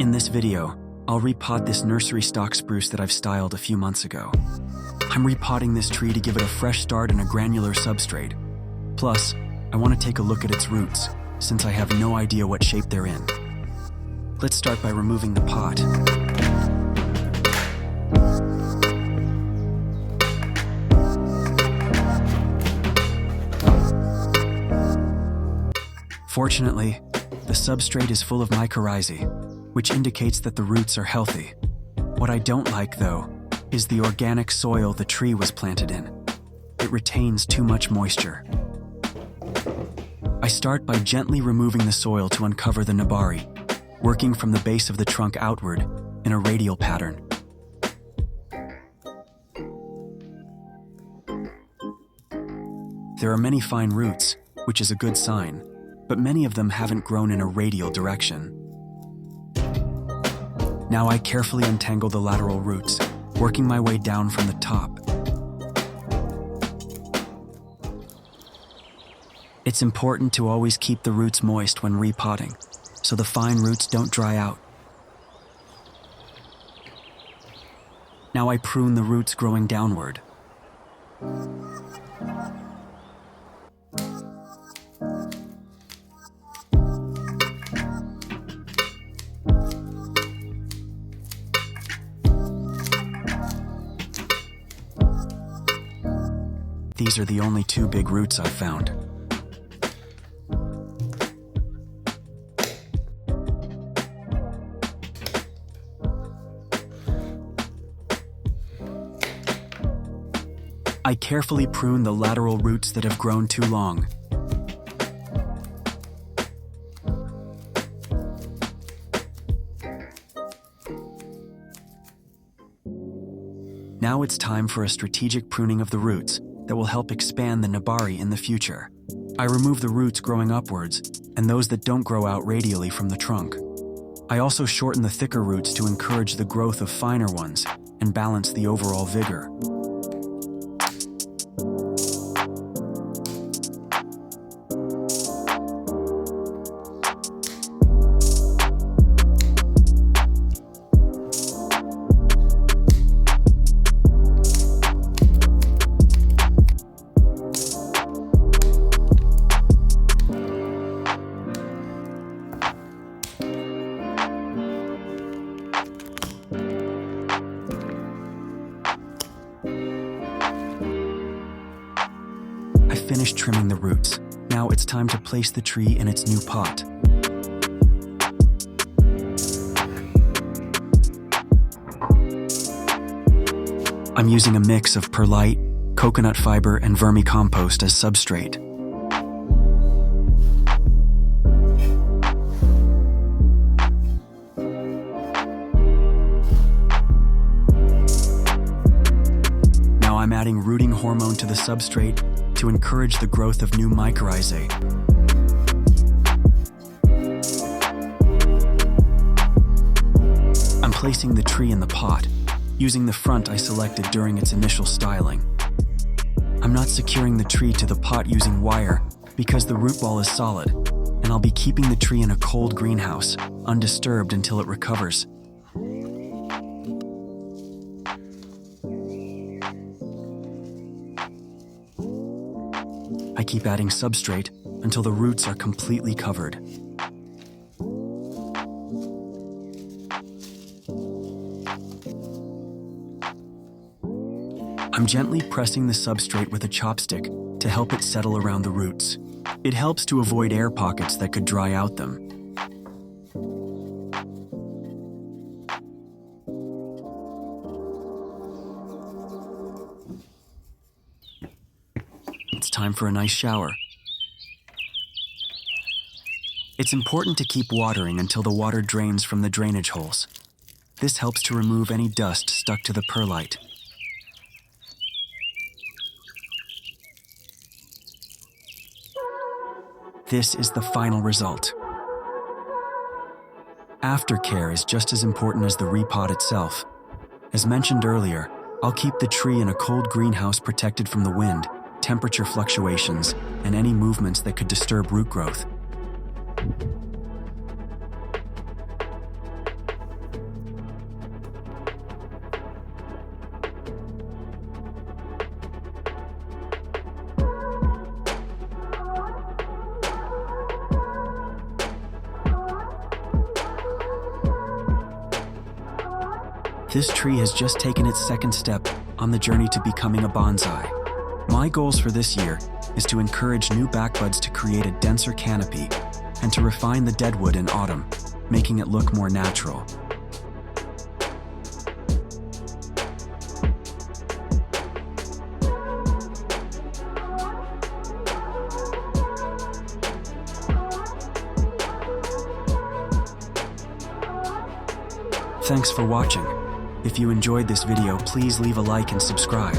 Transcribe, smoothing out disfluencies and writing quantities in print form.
In this video, I'll repot this nursery stock spruce that I've styled a few months ago. I'm repotting this tree to give it a fresh start in a granular substrate. Plus, I want to take a look at its roots, since I have no idea what shape they're in. Let's start by removing the pot. Fortunately, the substrate is full of mycorrhizae, which indicates that the roots are healthy. What I don't like, though, is the organic soil the tree was planted in. It retains too much moisture. I start by gently removing the soil to uncover the nebari, working from the base of the trunk outward in a radial pattern. There are many fine roots, which is a good sign, but many of them haven't grown in a radial direction. Now I carefully untangle the lateral roots, working my way down from the top. It's important to always keep the roots moist when repotting, so the fine roots don't dry out. Now I prune the roots growing downward. These are the only two big roots I've found. I carefully prune the lateral roots that have grown too long. Now it's time for a strategic pruning of the roots that will help expand the nebari in the future. I remove the roots growing upwards and those that don't grow out radially from the trunk. I also shorten the thicker roots to encourage the growth of finer ones and balance the overall vigor. I finished trimming the roots. Now it's time to place the tree in its new pot. I'm using a mix of perlite, coconut fiber, and vermicompost as substrate. Now I'm adding rooting hormone to the substrate to encourage the growth of new mycorrhizae. I'm placing the tree in the pot, using the front I selected during its initial styling. I'm not securing the tree to the pot using wire because the root ball is solid, and I'll be keeping the tree in a cold greenhouse, undisturbed until it recovers. I keep adding substrate until the roots are completely covered. I'm gently pressing the substrate with a chopstick to help it settle around the roots. It helps to avoid air pockets that could dry out them. It's time for a nice shower. It's important to keep watering until the water drains from the drainage holes. This helps to remove any dust stuck to the perlite. This is the final result. Aftercare is just as important as the repot itself. As mentioned earlier, I'll keep the tree in a cold greenhouse protected from the wind, temperature fluctuations, and any movements that could disturb root growth. This tree has just taken its second step on the journey to becoming a bonsai. My goals for this year is to encourage new backbuds to create a denser canopy and to refine the deadwood in autumn, making it look more natural. Thanks for watching. If you enjoyed this video, please leave a like and subscribe.